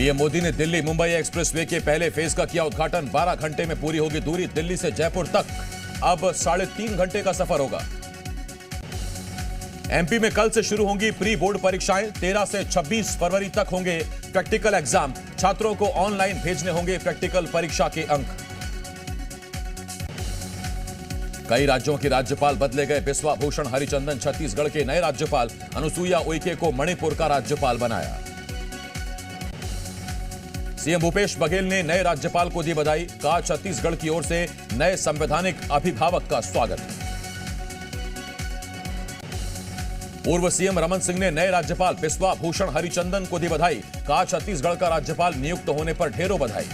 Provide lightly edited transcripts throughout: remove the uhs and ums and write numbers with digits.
PM Modi ने Delhi Mumbai expressway के पहले फेज का किया उद्घाटन। 12 घंटे में पूरी होगी दूरी दिल्ली से जयपुर तक। अब 3.5 घंटे का सफर होगा। एमपी में कल से शुरू होंगी प्री बोर्ड परीक्षाएं। 13 से 26 फरवरी तक होंगे प्रैक्टिकल एग्जाम। छात्रों को ऑनलाइन भेजने होंगे प्रैक्टिकल परीक्षा के अंक। कई राज्यों के राज्यपाल बदले गए। बिस्वा भूषण हरिचंदन छत्तीसगढ़ के नए राज्यपाल। अनुसुईया उइके को मणिपुर का राज्यपाल बनाया। सीएम भूपेश बघेल ने नए राज्यपाल को दी बधाई। कहा छत्तीसगढ़ की ओर से नए संवैधानिक अभिभावक का स्वागत। पूर्व सीएम रमन सिंह ने नए राज्यपाल बिस्वा भूषण हरिचंदन को दी बधाई। कहा छत्तीसगढ़ का राज्यपाल नियुक्त होने पर ढेरों बधाई।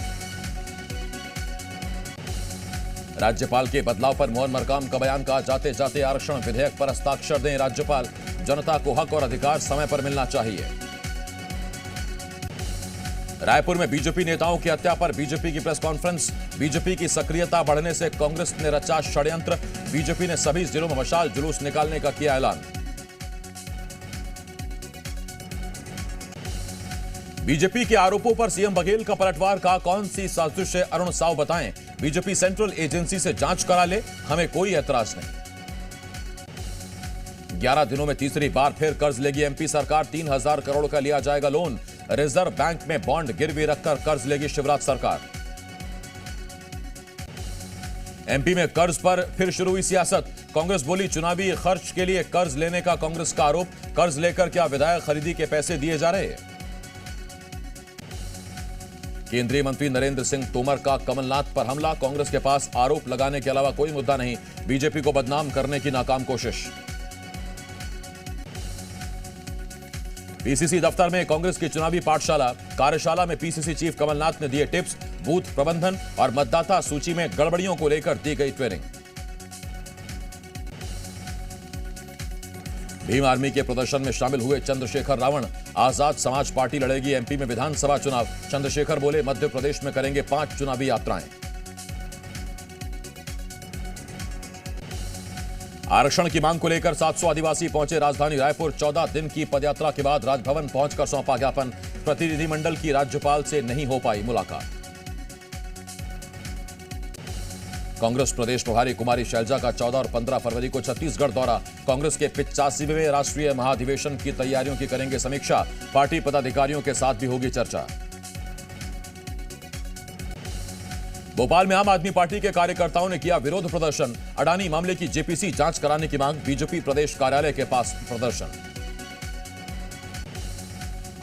राज्यपाल के बदलाव पर मोहन मरकाम का बयान। कहा जाते जाते आरक्षण विधेयक पर हस्ताक्षर दें राज्यपाल। जनता को हक और अधिकार समय पर मिलना चाहिए। रायपुर में बीजेपी नेताओं की हत्या पर बीजेपी की प्रेस कॉन्फ्रेंस। बीजेपी की सक्रियता बढ़ने से कांग्रेस ने रचा षड्यंत्र। बीजेपी ने सभी जिलों में मशाल जुलूस निकालने का किया ऐलान। बीजेपी के आरोपों पर सीएम बघेल का पलटवार। कहा कौन सी साजिश है अरुण साव बताएं। बीजेपी सेंट्रल एजेंसी से जांच करा ले, हमें कोई एतराज नहीं। 11 दिनों में तीसरी बार फिर कर्ज लेगी एमपी सरकार। 3000 करोड़ का लिया जाएगा लोन। रिजर्व बैंक में बॉन्ड गिरवी रखकर कर्ज लेगी शिवराज सरकार। एमपी में कर्ज पर फिर शुरू हुई सियासत। कांग्रेस बोली चुनावी खर्च के लिए कर्ज लेने का कांग्रेस का आरोप। कर्ज लेकर क्या विधायक खरीदी के पैसे दिए जा रहे हैं। केंद्रीय मंत्री नरेंद्र सिंह तोमर का कमलनाथ पर हमला। कांग्रेस के पास आरोप लगाने के अलावा कोई मुद्दा नहीं। बीजेपी को बदनाम करने की नाकाम कोशिश। पीसीसी दफ्तर में कांग्रेस की चुनावी पाठशाला। कार्यशाला में पीसीसी चीफ कमलनाथ ने दिए टिप्स। बूथ प्रबंधन और मतदाता सूची में गड़बड़ियों को लेकर दी गई ट्रेनिंग। भीम आर्मी के प्रदर्शन में शामिल हुए चंद्रशेखर रावण। आजाद समाज पार्टी लड़ेगी एमपी में विधानसभा चुनाव। चंद्रशेखर बोले मध्य प्रदेश में करेंगे 5 चुनावी यात्राएं। आरक्षण की मांग को लेकर 700 आदिवासी पहुंचे राजधानी रायपुर। 14 दिन की पदयात्रा के बाद राजभवन पहुंचकर सौंपा ज्ञापन। प्रतिनिधिमंडल की राज्यपाल से नहीं हो पाई मुलाकात। कांग्रेस प्रदेश प्रभारी कुमारी शैलजा का 14 और 15 फरवरी को छत्तीसगढ़ दौरा। कांग्रेस के 85वें राष्ट्रीय महाधिवेशन की तैयारियों की करेंगे समीक्षा। पार्टी पदाधिकारियों के साथ भी होगी चर्चा। भोपाल में आम आदमी पार्टी के कार्यकर्ताओं ने किया विरोध प्रदर्शन। अडानी मामले की जेपीसी जांच कराने की मांग। बीजेपी प्रदेश कार्यालय के पास प्रदर्शन।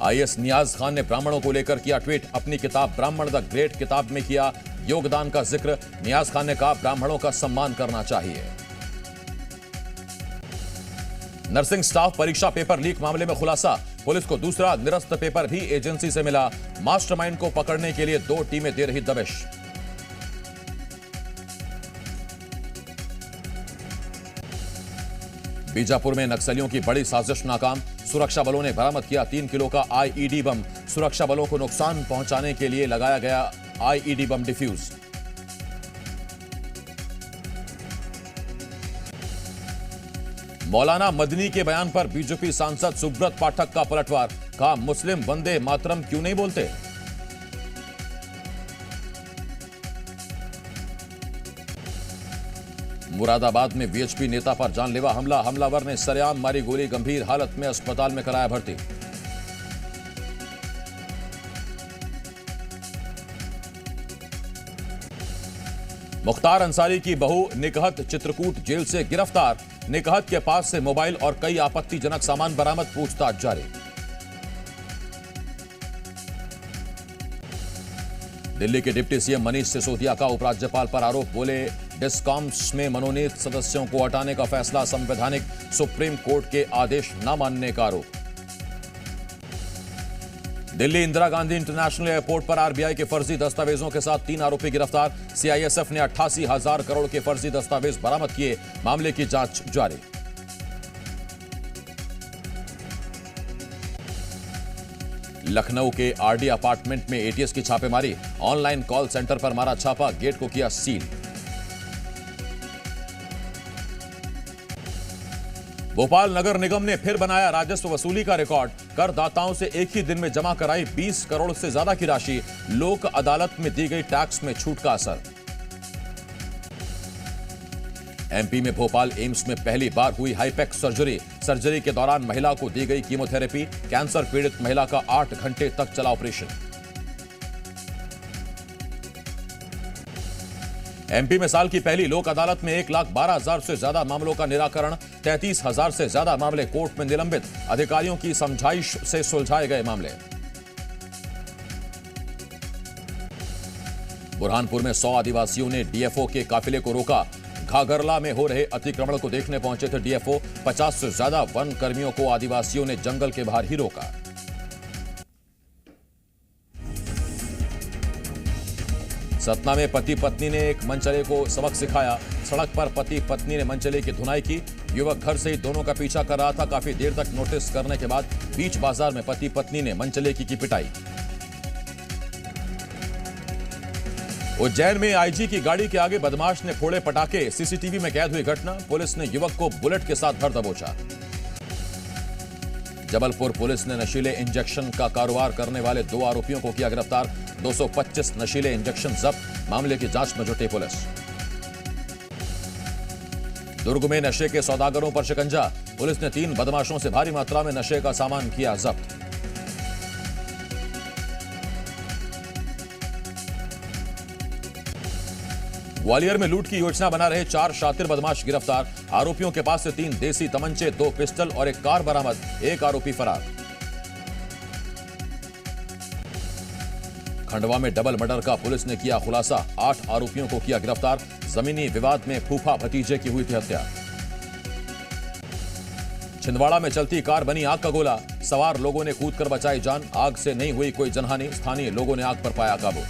आईएएस नियाज खान ने ब्राह्मणों को लेकर किया ट्वीट। अपनी किताब ब्राह्मण द ग्रेट किताब में किया योगदान का जिक्र। नियाज खान ने कहा ब्राह्मणों का सम्मान करना चाहिए। नर्सिंग स्टाफ परीक्षा पेपर लीक मामले में खुलासा। पुलिस को दूसरा निरस्त पेपर भी एजेंसी से मिला। मास्टरमाइंड को पकड़ने के लिए 2 टीमें दे रही दबिश। बीजापुर में नक्सलियों की बड़ी साजिश नाकाम। सुरक्षा बलों ने बरामद किया 3 किलो का आईईडी बम। सुरक्षा बलों को नुकसान पहुंचाने के लिए लगाया गया आईईडी बम डिफ्यूज। मौलाना मदनी के बयान पर बीजेपी सांसद सुब्रत पाठक का पलटवार। कहा मुस्लिम वंदे मातरम क्यों नहीं बोलते। मुरादाबाद में वीएचपी नेता पर जानलेवा हमला। हमलावर ने सरेआम मारी गोली। गंभीर हालत में अस्पताल में कराया भर्ती। मुख्तार अंसारी की बहू निकहत चित्रकूट जेल से गिरफ्तार। निकहत के पास से मोबाइल और कई आपत्तिजनक सामान बरामद। पूछताछ जारी। दिल्ली के डिप्टी सीएम मनीष सिसोदिया का उपराज्यपाल पर आरोप। बोले डिस्कॉम्स में मनोनीत सदस्यों को हटाने का फैसला संवैधानिक। सुप्रीम कोर्ट के आदेश न मानने का आरोप। दिल्ली इंदिरा गांधी इंटरनेशनल एयरपोर्ट पर आरबीआई के फर्जी दस्तावेजों के साथ 3 आरोपी गिरफ्तार। सीआईएसएफ ने 88,000 करोड़ के फर्जी दस्तावेज बरामद किए। मामले की जांच जारी। लखनऊ के आरडी अपार्टमेंट में एटीएस की छापेमारी। ऑनलाइन कॉल सेंटर पर मारा छापा। गेट को किया सील। भोपाल नगर निगम ने फिर बनाया राजस्व वसूली का रिकॉर्ड। करदाताओं से एक ही दिन में जमा कराई 20 करोड़ से ज्यादा की राशि। लोक अदालत में दी गई टैक्स में छूट का असर। एमपी में भोपाल एम्स में पहली बार हुई हाईपेक सर्जरी के दौरान महिला को दी गई कीमोथेरेपी। कैंसर पीड़ित महिला का 8 घंटे तक चला ऑपरेशन। एमपी में साल की पहली लोक अदालत में 1,12,000 से ज्यादा मामलों का निराकरण। 33,000 से ज्यादा मामले कोर्ट में निलंबित। अधिकारियों की समझाइश से सुलझाए गए मामले। बुरहानपुर में 100 आदिवासियों ने डीएफओ के काफिले को रोका। घाघरला में हो रहे अतिक्रमण को देखने पहुंचे थे डीएफओ। 50 से ज्यादा वन कर्मियों को आदिवासियों ने जंगल के बाहर ही रोका। सतना में पति पत्नी ने एक मनचले को सबक सिखाया। सड़क पर पति पत्नी ने मनचले की धुनाई की। युवक घर से ही दोनों का पीछा कर रहा था। काफी देर तक नोटिस करने के बाद बीच बाजार में पति पत्नी ने मनचले की पिटाई। उज्जैन में आईजी की गाड़ी के आगे बदमाश ने फोड़े पटाखे। सीसीटीवी में कैद हुई घटना। पुलिस ने युवक को बुलेट के साथ धर दबोचा। जबलपुर पुलिस ने नशीले इंजेक्शन का कारोबार करने वाले 2 आरोपियों को किया गिरफ्तार। 225 नशीले इंजेक्शन जब्त। मामले की जांच में जुटी पुलिस। दुर्ग में नशे के सौदागरों पर शिकंजा। पुलिस ने 3 बदमाशों से भारी मात्रा में नशे का सामान किया जब्त। ग्वालियर में लूट की योजना बना रहे 4 शातिर बदमाश गिरफ्तार। आरोपियों के पास से 3 देसी तमंचे, 2 पिस्टल और एक कार बरामद। 1 आरोपी फरार। खंडवा में डबल मर्डर का पुलिस ने किया खुलासा। 8 आरोपियों को किया गिरफ्तार। जमीनी विवाद में फूफा भतीजे की हुई थी हत्या। छिंदवाड़ा में चलती कार बनी आग का गोला। सवार लोगों ने कूदकर बचाई जान। आग से नहीं हुई कोई जनहानि। स्थानीय लोगों ने आग पर पाया काबू।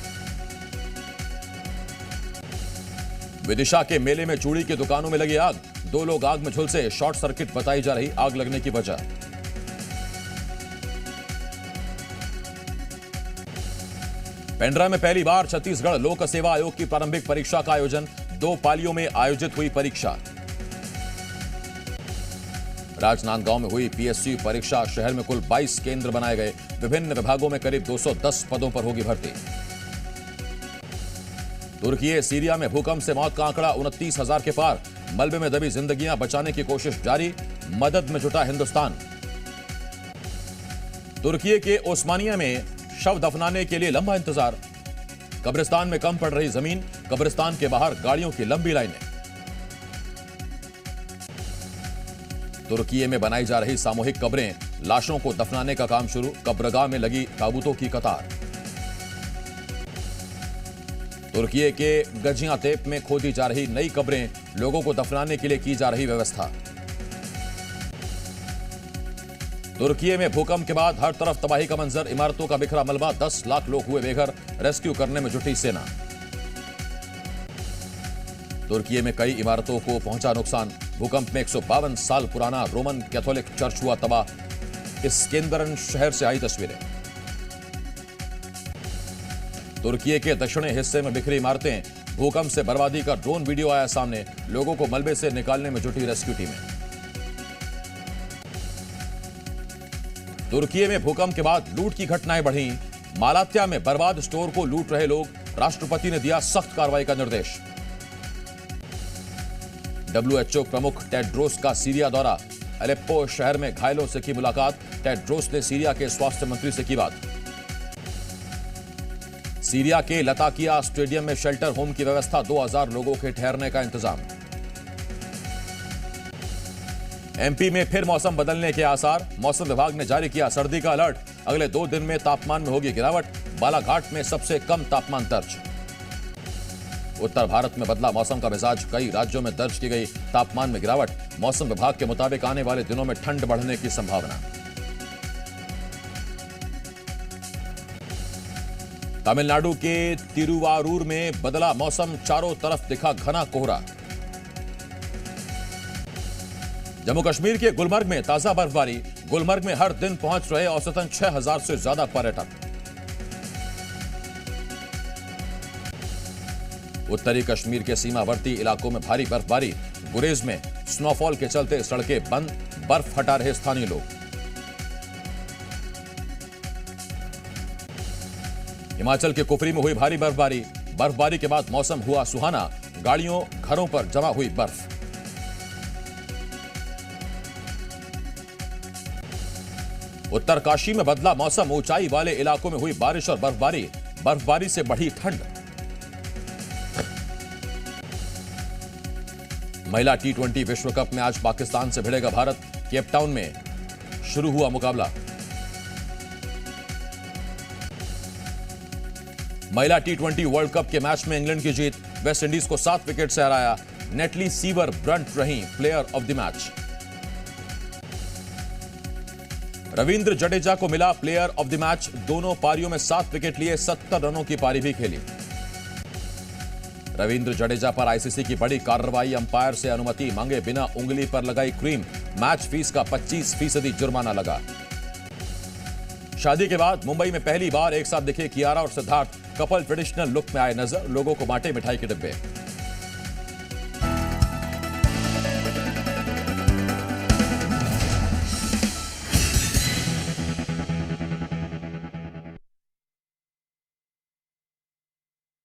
विदिशा के मेले में चूड़ी की दुकानों में लगी आग। 2 लोग आग में झुलसे। शॉर्ट सर्किट बताई जा रही आग लगने की वजह। पेंड्रा में पहली बार छत्तीसगढ़ लोक सेवा आयोग की प्रारंभिक परीक्षा का आयोजन। 2 पालियों में आयोजित हुई परीक्षा। राजनांदगांव में हुई पीएससी परीक्षा। शहर में कुल 22 केंद्र बनाए गए। विभिन्न विभागों में करीब 210 पदों पर होगी भर्ती। तुर्की सीरिया में भूकंप से मौत का आंकड़ा 29,000 के पार। मलबे में दबी जिंदगियां बचाने की कोशिश जारी। मदद में जुटा हिंदुस्तान। तुर्की के ओस्मानिया में शव दफनाने के लिए लंबा इंतजार। कब्रिस्तान में कम पड़ रही जमीन। कब्रिस्तान के बाहर गाड़ियों की लंबी लाइनें। तुर्की में बनाई जा रही सामूहिक कब्रें। लाशों को दफनाने का काम शुरू। कब्रगाह में लगी ताबूतों की कतार। तुर्की के गजियातेप में खोदी जा रही नई कब्रें। लोगों को दफनाने के लिए की जा रही व्यवस्था। तुर्की में भूकंप के बाद हर तरफ तबाही का मंजर। इमारतों का बिखरा मलबा। 10 लाख लोग हुए बेघर। रेस्क्यू करने में जुटी सेना। तुर्की में कई इमारतों को पहुंचा नुकसान। भूकंप में 152 साल पुराना रोमन कैथोलिक चर्च हुआ तबाह। इस्केंदरन शहर से आई तस्वीरें। तुर्की के दक्षिणी हिस्से में बिखरी इमारतें। भूकंप से बर्बादी का ड्रोन वीडियो आया सामने। लोगों को मलबे से निकालने में जुटी रेस्क्यू टीमें। तुर्की में भूकंप के बाद लूट की घटनाएं बढ़ी। मालात्या में बर्बाद स्टोर को लूट रहे लोग। राष्ट्रपति ने दिया सख्त कार्रवाई का निर्देश। WHO प्रमुख टेड्रोस का सीरिया दौरा। अलेप्पो शहर में घायलों से की मुलाकात। टेड्रोस ने सीरिया के स्वास्थ्य मंत्री से की बात। सीरिया के लताकिया स्टेडियम में शेल्टर होम की व्यवस्था। 2000 लोगों के ठहरने का इंतजाम। एमपी में फिर मौसम बदलने के आसार। मौसम विभाग ने जारी किया सर्दी का अलर्ट। अगले 2 दिन में तापमान में होगी गिरावट। बालाघाट में सबसे कम तापमान दर्ज। उत्तर भारत में बदला मौसम का मिजाज। कई राज्यों में दर्ज की गई तापमान में गिरावट। मौसम विभाग के मुताबिक आने वाले दिनों में ठंड बढ़ने की संभावना। तमिलनाडु के तिरुवारूर में बदला मौसम। चारों तरफ दिखा घना कोहरा। जम्मू कश्मीर के गुलमर्ग में ताजा बर्फबारी। गुलमर्ग में हर दिन पहुंच रहे औसतन 6000 से ज्यादा पर्यटक। उत्तरी कश्मीर के सीमावर्ती इलाकों में भारी बर्फबारी। गुरेज में स्नोफॉल के चलते सड़कें बंद, बर्फ हटा रहे स्थानीय लोग। हिमाचल के कुफरी में हुई भारी बर्फबारी। बर्फबारी के बाद मौसम हुआ सुहाना, गाड़ियों घरों पर जमा हुई बर्फ। उत्तरकाशी में बदला मौसम, ऊंचाई वाले इलाकों में हुई बारिश और बर्फबारी, बर्फबारी से बढ़ी ठंड। महिला T20 विश्व कप में आज पाकिस्तान से भिड़ेगा भारत। केपटाउन में शुरू हुआ मुकाबला। महिला T20 वर्ल्ड कप के मैच में इंग्लैंड की जीत, वेस्टइंडीज को 7 विकेट से हराया। नेटली सीवर ब्रंट रही player of the match. Ravindra Jadeja को मिला प्लेयर ऑफ द मैच। दोनों पारियों में 7 विकेट लिए, 70 रनों की पारी भी खेली। रविंद्र जडेजा पर आईसीसी की बड़ी कार्रवाई, अंपायर से अनुमति मांगे बिना उंगली पर लगाई क्रीम। मैच फीस का 25% जुर्माना लगा। शादी के बाद मुंबई में पहली बार एक साथ दिखे कियारा और सिद्धार्थ। कपल ट्रेडिशनल लुक में आए नजर, लोगों को बांटे मिठाई के डिब्बे।